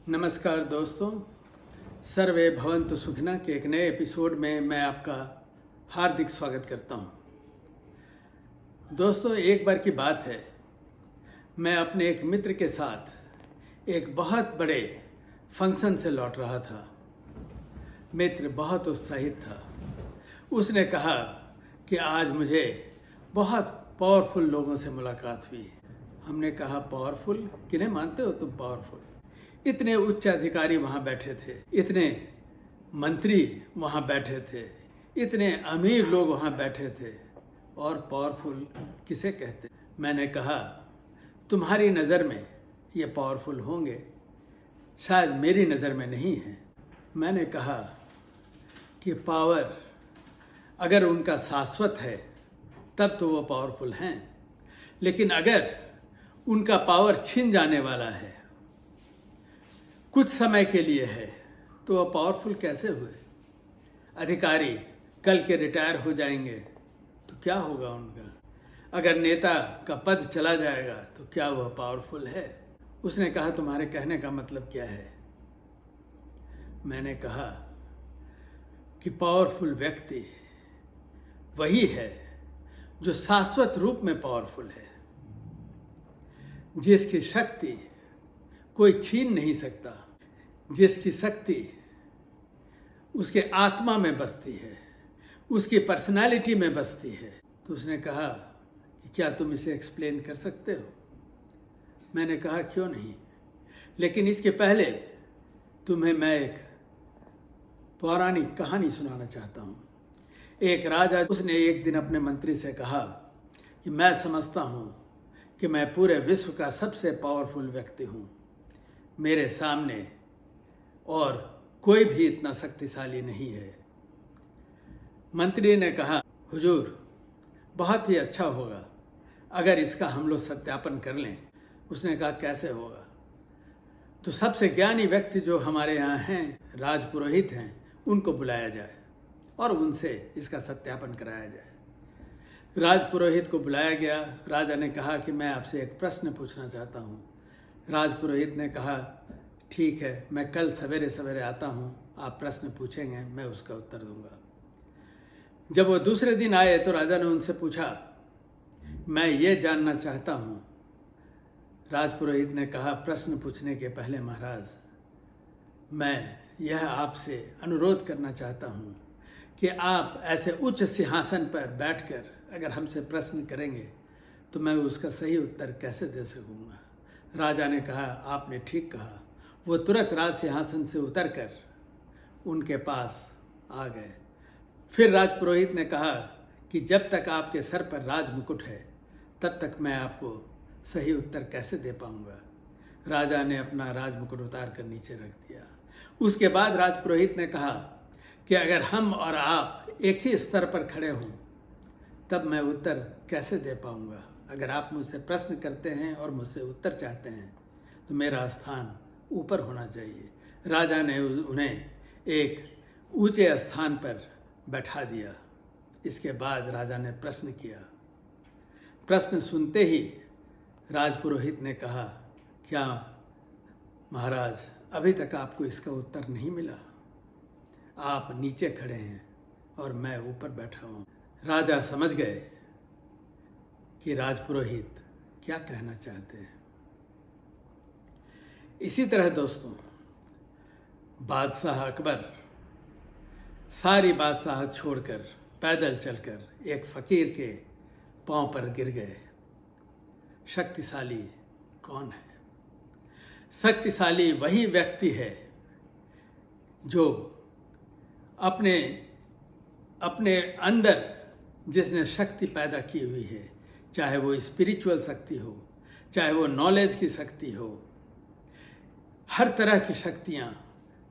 नमस्कार दोस्तों, सर्वे भवन्तु सुखिनः के एक नए एपिसोड में मैं आपका हार्दिक स्वागत करता हूं। दोस्तों, एक बार की बात है, मैं अपने एक मित्र के साथ एक बहुत बड़े फंक्शन से लौट रहा था। मित्र बहुत उत्साहित था। उसने कहा कि आज मुझे बहुत पावरफुल लोगों से मुलाकात हुई। हमने कहा, पावरफुल? किन्हें मानते हो तुम पावरफुल? इतने उच्च अधिकारी वहाँ बैठे थे, इतने मंत्री वहाँ बैठे थे, इतने अमीर लोग वहाँ बैठे थे, और पावरफुल किसे कहते? मैंने कहा, तुम्हारी नज़र में ये पावरफुल होंगे, शायद मेरी नज़र में नहीं है। मैंने कहा कि पावर अगर उनका शाश्वत है तब तो वो पावरफुल हैं, लेकिन अगर उनका पावर छिन जाने वाला है, कुछ समय के लिए है, तो वह पावरफुल कैसे हुए? अधिकारी कल के रिटायर हो जाएंगे तो क्या होगा उनका? अगर नेता का पद चला जाएगा तो क्या वह पावरफुल है? उसने कहा, तुम्हारे कहने का मतलब क्या है? मैंने कहा कि पावरफुल व्यक्ति वही है जो शाश्वत रूप में पावरफुल है, जिसकी शक्ति कोई छीन नहीं सकता, जिसकी शक्ति उसके आत्मा में बसती है, उसकी पर्सनालिटी में बसती है। तो उसने कहा कि क्या तुम इसे एक्सप्लेन कर सकते हो? मैंने कहा, क्यों नहीं, लेकिन इसके पहले तुम्हें मैं एक पौराणिक कहानी सुनाना चाहता हूँ। एक राजा, उसने एक दिन अपने मंत्री से कहा कि मैं समझता हूँ कि मैं पूरे विश्व का सबसे पावरफुल व्यक्ति हूँ, मेरे सामने और कोई भी इतना शक्तिशाली नहीं है। मंत्री ने कहा, हुजूर, बहुत ही अच्छा होगा अगर इसका हम लोग सत्यापन कर लें। उसने कहा, कैसे होगा? तो सबसे ज्ञानी व्यक्ति जो हमारे यहाँ हैं, राजपुरोहित हैं, उनको बुलाया जाए और उनसे इसका सत्यापन कराया जाए। राजपुरोहित को बुलाया गया। राजा ने कहा कि मैं आपसे एक प्रश्न पूछना चाहता हूँ। राजपुरोहित ने कहा, ठीक है, मैं कल सवेरे सवेरे आता हूँ, आप प्रश्न पूछेंगे, मैं उसका उत्तर दूंगा। जब वो दूसरे दिन आए तो राजा ने उनसे पूछा, मैं ये जानना चाहता हूँ। राजपुरोहित ने कहा, प्रश्न पूछने के पहले महाराज, मैं यह आपसे अनुरोध करना चाहता हूँ कि आप ऐसे उच्च सिंहासन पर बैठकर अगर हमसे प्रश्न करेंगे तो मैं उसका सही उत्तर कैसे दे सकूँगा। राजा ने कहा, आपने ठीक कहा। वो तुरंत राज सिंहासन से उतरकर उनके पास आ गए। फिर राजपुरोहित ने कहा कि जब तक आपके सर पर राज मुकुट है तब तक मैं आपको सही उत्तर कैसे दे पाऊंगा। राजा ने अपना राज मुकुट उतार कर नीचे रख दिया। उसके बाद राजपुरोहित ने कहा कि अगर हम और आप एक ही स्तर पर खड़े हों तब मैं उत्तर कैसे दे पाऊंगा। अगर आप मुझसे प्रश्न करते हैं और मुझसे उत्तर चाहते हैं तो मेरा स्थान ऊपर होना चाहिए। राजा ने उन्हें एक ऊंचे स्थान पर बैठा दिया। इसके बाद राजा ने प्रश्न किया। प्रश्न सुनते ही राजपुरोहित ने कहा, क्या महाराज, अभी तक आपको इसका उत्तर नहीं मिला? आप नीचे खड़े हैं और मैं ऊपर बैठा हूँ। राजा समझ गए कि राजपुरोहित क्या कहना चाहते हैं। इसी तरह दोस्तों, बादशाह अकबर सारी बादशाहत छोड़कर पैदल चलकर एक फकीर के पांव पर गिर गए। शक्तिशाली कौन है? शक्तिशाली वही व्यक्ति है जो अपने अंदर जिसने शक्ति पैदा की हुई है, चाहे वो स्पिरिचुअल शक्ति हो, चाहे वो नॉलेज की शक्ति हो, हर तरह की शक्तियाँ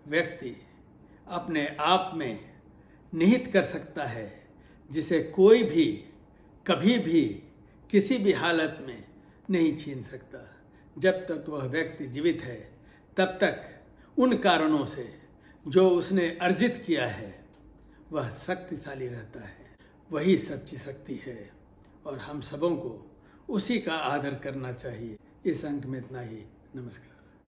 व्यक्ति अपने आप में निहित कर सकता है, जिसे कोई भी कभी भी किसी भी हालत में नहीं छीन सकता। जब तक वह व्यक्ति जीवित है तब तक उन कारणों से जो उसने अर्जित किया है वह शक्तिशाली रहता है। वही सच्ची शक्ति है और हम सबों को उसी का आदर करना चाहिए। इस अंक में इतना ही। नमस्कार।